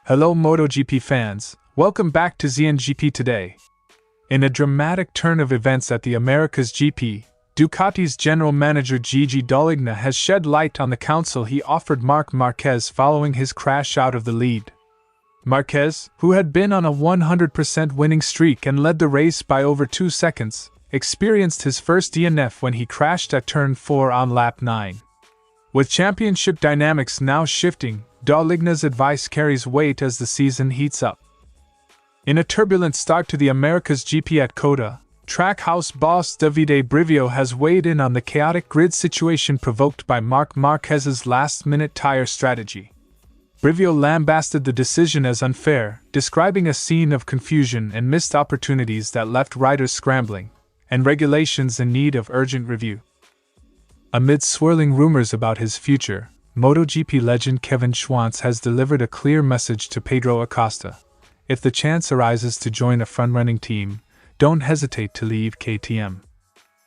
Hello MotoGP fans, welcome back to ZNGP Today. In a dramatic turn of events at the Americas GP, Ducati's general manager Gigi Dall'Igna has shed light on the counsel he offered Marc Marquez following his crash out of the lead. Marquez, who had been on a 100% winning streak and led the race by over 2 seconds, experienced his first DNF when he crashed at turn 4 on lap 9. With championship dynamics now shifting, Dall'Igna's advice carries weight as the season heats up. In a turbulent start to the Americas GP at COTA, Trackhouse boss Davide Brivio has weighed in on the chaotic grid situation provoked by Marc Marquez's last-minute tyre strategy. Brivio lambasted the decision as unfair, describing a scene of confusion and missed opportunities that left riders scrambling, and regulations in need of urgent review. Amid swirling rumors about his future, MotoGP legend Kevin Schwantz has delivered a clear message to Pedro Acosta. If the chance arises to join a front-running team, don't hesitate to leave KTM.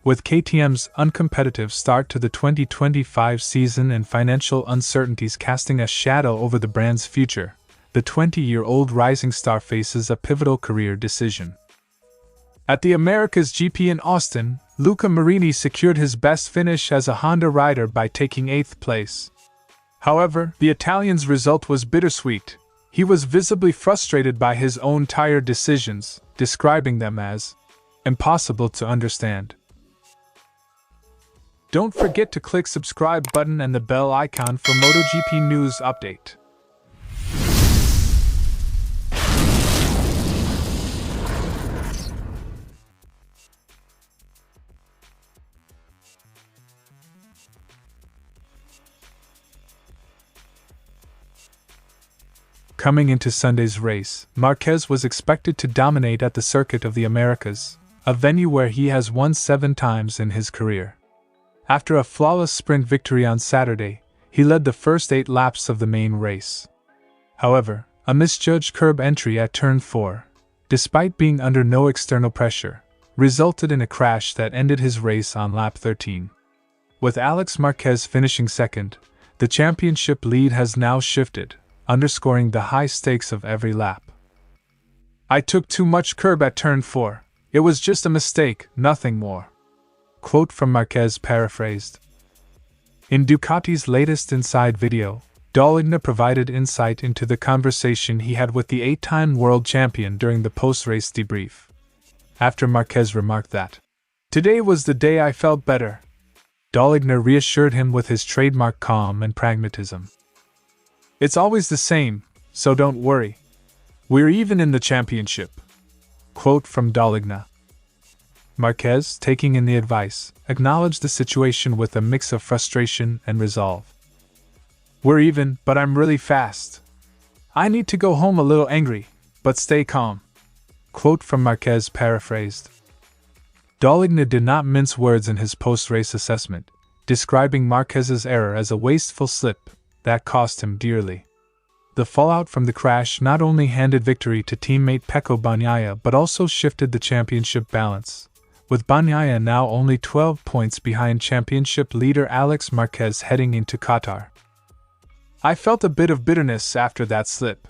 With KTM's uncompetitive start to the 2025 season and financial uncertainties casting a shadow over the brand's future, the 20-year-old rising star faces a pivotal career decision. At the Americas GP in Austin, Marini secured his best finish as a Honda rider by taking 8th place. However, the Italian's result was bittersweet. He was visibly frustrated by his own tyre decisions, describing them as impossible to understand. Don't forget to click subscribe button and the bell icon for MotoGP news update. Coming into Sunday's race, Marquez was expected to dominate at the Circuit of the Americas, a venue where he has won 7 times in his career. After a flawless sprint victory on Saturday, he led the first 8 laps of the main race. However, a misjudged curb entry at turn 4, despite being under no external pressure, resulted in a crash that ended his race on lap 13. With Alex Marquez finishing second, the championship lead has now shifted, underscoring the high stakes of every lap. "I took too much curb at turn 4. It was just a mistake, nothing more." Quote from Marquez paraphrased. In Ducati's latest Inside video, Dall'Igna provided insight into the conversation he had with the 8-time world champion during the post-race debrief. After Marquez remarked that, "Today was the day I felt better," Dall'Igna reassured him with his trademark calm and pragmatism. "It's always the same, so don't worry. We're even in the championship." Quote from Dall'Igna. Marquez, taking in the advice, acknowledged the situation with a mix of frustration and resolve. "We're even, but I'm really fast. I need to go home a little angry, but stay calm." Quote from Marquez paraphrased. Dall'Igna did not mince words in his post-race assessment, describing Marquez's error as a wasteful slip that cost him dearly. The fallout from the crash not only handed victory to teammate Pecco Bagnaia but also shifted the championship balance, with Bagnaia now only 12 points behind championship leader Alex Marquez heading into Qatar. "I felt a bit of bitterness after that slip.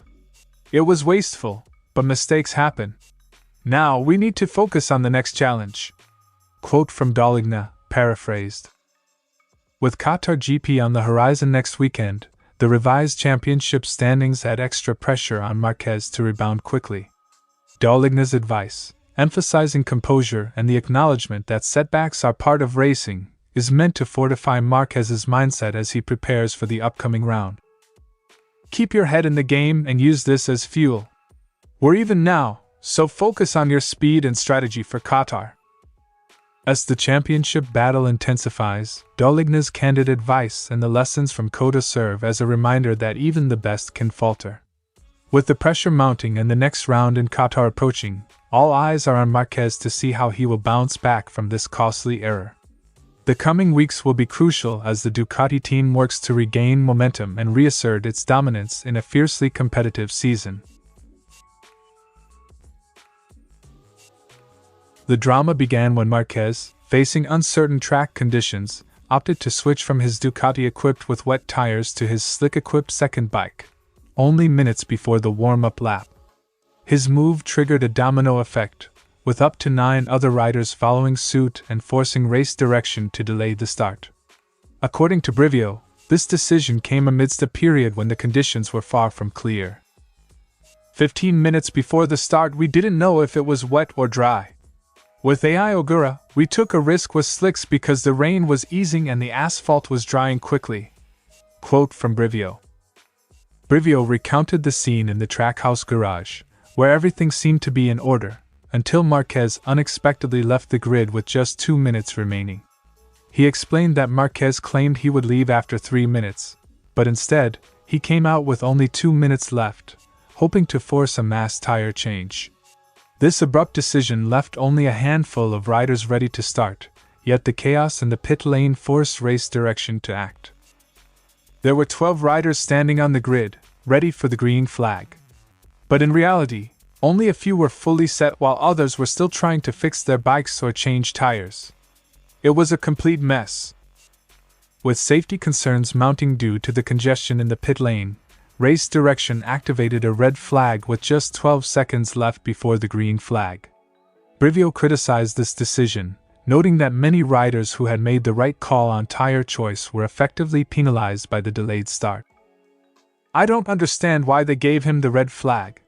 It was wasteful, but mistakes happen. Now we need to focus on the next challenge." Quote from Dall'Igna, paraphrased. With Qatar GP on the horizon next weekend, the revised championship standings add extra pressure on Marquez to rebound quickly. Dall'Igna's advice, emphasizing composure and the acknowledgement that setbacks are part of racing, is meant to fortify Marquez's mindset as he prepares for the upcoming round. "Keep your head in the game and use this as fuel. We're even now, so focus on your speed and strategy for Qatar." As the championship battle intensifies, Dall'Igna's candid advice and the lessons from COTA serve as a reminder that even the best can falter. With the pressure mounting and the next round in Qatar approaching, all eyes are on Marquez to see how he will bounce back from this costly error. The coming weeks will be crucial as the Ducati team works to regain momentum and reassert its dominance in a fiercely competitive season. The drama began when Marquez, facing uncertain track conditions, opted to switch from his Ducati equipped with wet tires to his slick-equipped second bike, only minutes before the warm-up lap. His move triggered a domino effect, with up to 9 other riders following suit and forcing race direction to delay the start. According to Brivio, this decision came amidst a period when the conditions were far from clear. 15 minutes before the start, we didn't know if it was wet or dry. With AI Ogura, we took a risk with slicks because the rain was easing and the asphalt was drying quickly. Quote from Brivio. Brivio recounted the scene in the Trackhouse garage, where everything seemed to be in order, until Marquez unexpectedly left the grid with just 2 minutes remaining. He explained that Marquez claimed he would leave after 3 minutes, but instead, he came out with only 2 minutes left, hoping to force a mass tire change. This abrupt decision left only a handful of riders ready to start, yet the chaos in the pit lane forced race direction to act. There were 12 riders standing on the grid, ready for the green flag. But in reality, only a few were fully set while others were still trying to fix their bikes or change tires. It was a complete mess. With safety concerns mounting due to the congestion in the pit lane, race direction activated a red flag with just 12 seconds left before the green flag. Brivio criticized this decision, noting that many riders who had made the right call on tire choice were effectively penalized by the delayed start. I don't understand why they gave him the red flag.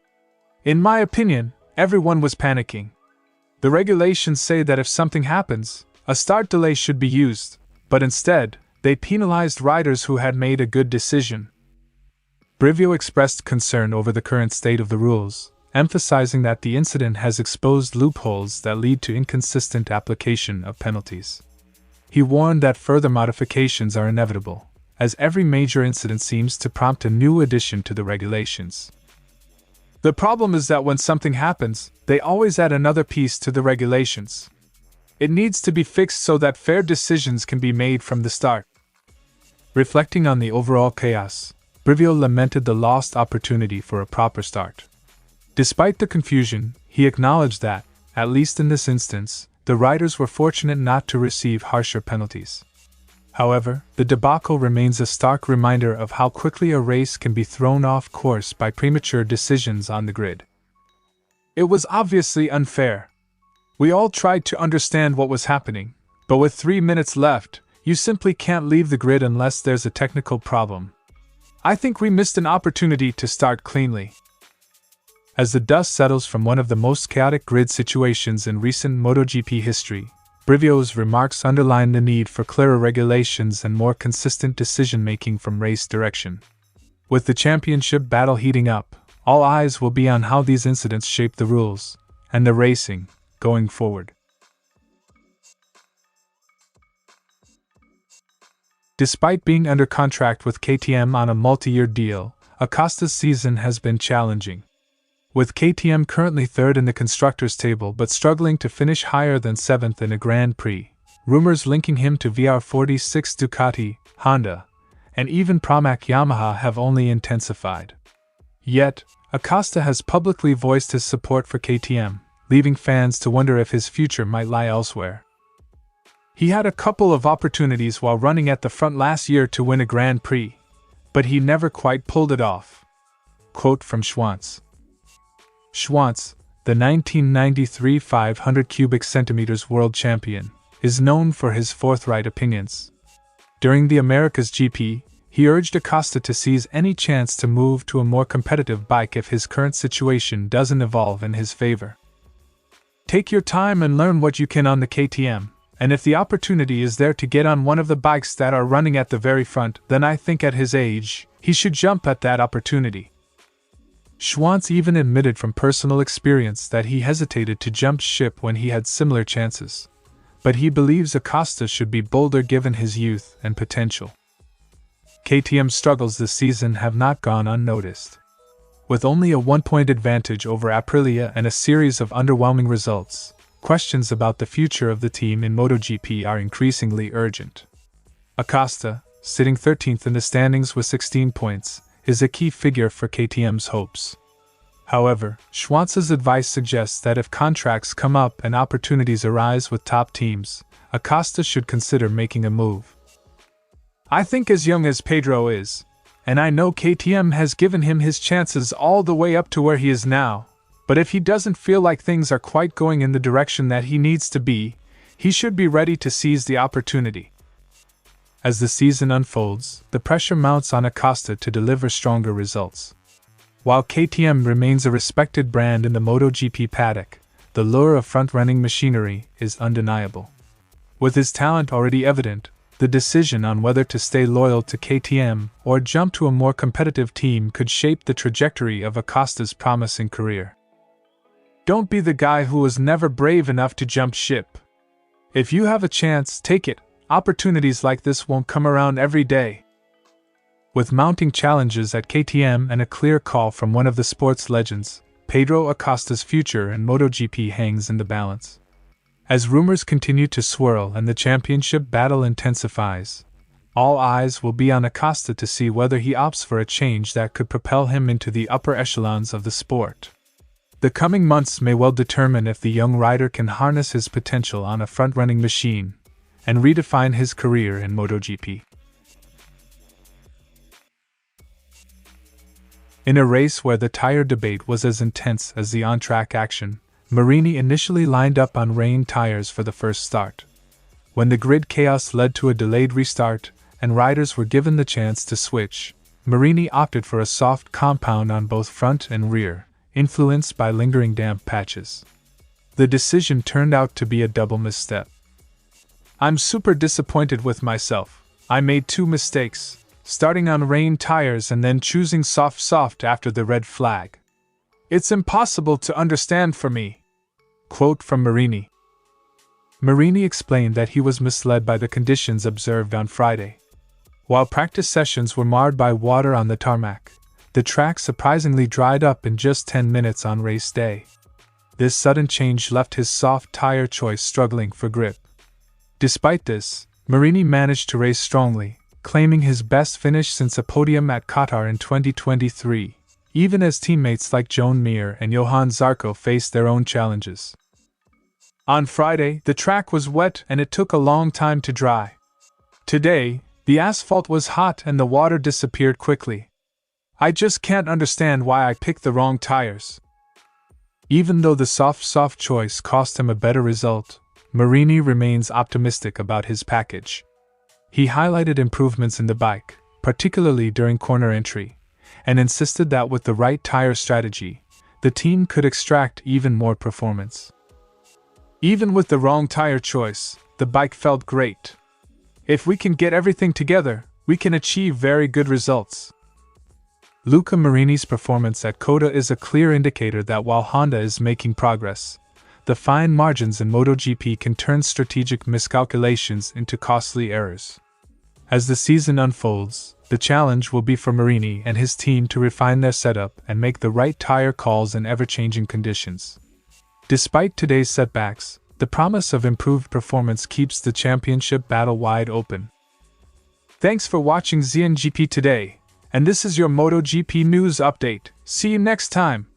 In my opinion, everyone was panicking. The regulations say that if something happens, a start delay should be used, but instead, they penalized riders who had made a good decision. Brivio expressed concern over the current state of the rules, emphasizing that the incident has exposed loopholes that lead to inconsistent application of penalties. He warned that further modifications are inevitable, as every major incident seems to prompt a new addition to the regulations. The problem is that when something happens, they always add another piece to the regulations. It needs to be fixed so that fair decisions can be made from the start. Reflecting on the overall chaos, Brivio lamented the lost opportunity for a proper start. Despite the confusion, he acknowledged that, at least in this instance, the riders were fortunate not to receive harsher penalties. However, the debacle remains a stark reminder of how quickly a race can be thrown off course by premature decisions on the grid. It was obviously unfair. We all tried to understand what was happening, but with 3 minutes left, you simply can't leave the grid unless there's a technical problem. I think we missed an opportunity to start cleanly. As the dust settles from one of the most chaotic grid situations in recent MotoGP history, Brivio's remarks underline the need for clearer regulations and more consistent decision-making from race direction. With the championship battle heating up, all eyes will be on how these incidents shape the rules and the racing going forward. Despite being under contract with KTM on a multi-year deal, Acosta's season has been challenging. With KTM currently third in the constructors' table but struggling to finish higher than 7th in a Grand Prix, rumors linking him to VR46 Ducati, Honda, and even Pramac Yamaha have only intensified. Yet, Acosta has publicly voiced his support for KTM, leaving fans to wonder if his future might lie elsewhere. He had a couple of opportunities while running at the front last year to win a Grand Prix, but he never quite pulled it off. Quote from Schwantz. Schwantz, the 1993 500 cubic centimeters world champion, is known for his forthright opinions. During the America's GP, he urged Acosta to seize any chance to move to a more competitive bike if his current situation doesn't evolve in his favor. Take your time and learn what you can on the KTM, and if the opportunity is there to get on one of the bikes that are running at the very front, then I think at his age, he should jump at that opportunity. Schwantz even admitted from personal experience that he hesitated to jump ship when he had similar chances, but he believes Acosta should be bolder given his youth and potential. KTM's struggles this season have not gone unnoticed. With only a 1-point advantage over Aprilia and a series of underwhelming results, questions about the future of the team in MotoGP are increasingly urgent. Acosta, sitting 13th in the standings with 16 points, is a key figure for KTM's hopes. However, Schwantz's advice suggests that if contracts come up and opportunities arise with top teams, Acosta should consider making a move. I think as young as Pedro is, and I know KTM has given him his chances all the way up to where he is now, but if he doesn't feel like things are quite going in the direction that he needs to be, he should be ready to seize the opportunity. As the season unfolds, the pressure mounts on Acosta to deliver stronger results. While KTM remains a respected brand in the MotoGP paddock, the lure of front-running machinery is undeniable. With his talent already evident, the decision on whether to stay loyal to KTM or jump to a more competitive team could shape the trajectory of Acosta's promising career. Don't be the guy who was never brave enough to jump ship. If you have a chance, take it. Opportunities like this won't come around every day. With mounting challenges at KTM and a clear call from one of the sport's legends, Pedro Acosta's future in MotoGP hangs in the balance. As rumors continue to swirl and the championship battle intensifies, all eyes will be on Acosta to see whether he opts for a change that could propel him into the upper echelons of the sport. The coming months may well determine if the young rider can harness his potential on a front-running machine and redefine his career in MotoGP. In a race where the tire debate was as intense as the on-track action, Marini initially lined up on rain tires for the first start. When the grid chaos led to a delayed restart and riders were given the chance to switch, Marini opted for a soft compound on both front and rear, influenced by lingering damp patches. The decision turned out to be a double misstep. I'm super disappointed with myself. I made two mistakes, starting on rain tires and then choosing soft after the red flag. It's impossible to understand for me. Quote from Marini. Marini explained that he was misled by the conditions observed on Friday. While practice sessions were marred by water on the tarmac, the track surprisingly dried up in just 10 minutes on race day. This sudden change left his soft tire choice struggling for grip. Despite this, Marini managed to race strongly, claiming his best finish since a podium at COTA in 2023, even as teammates like Joan Mir and Johan Zarco faced their own challenges. On Friday, the track was wet and it took a long time to dry. Today, the asphalt was hot and the water disappeared quickly. I just can't understand why I picked the wrong tires. Even though the soft choice cost him a better result, Marini remains optimistic about his package. He highlighted improvements in the bike, particularly during corner entry, and insisted that with the right tire strategy, the team could extract even more performance. Even with the wrong tire choice, the bike felt great. If we can get everything together, we can achieve very good results. Luca Marini's performance at COTA is a clear indicator that while Honda is making progress, the fine margins in MotoGP can turn strategic miscalculations into costly errors. As the season unfolds, the challenge will be for Marini and his team to refine their setup and make the right tire calls in ever-changing conditions. Despite today's setbacks, the promise of improved performance keeps the championship battle wide open. Thanks for watching ZNGP Today, and this is your MotoGP news update. See you next time.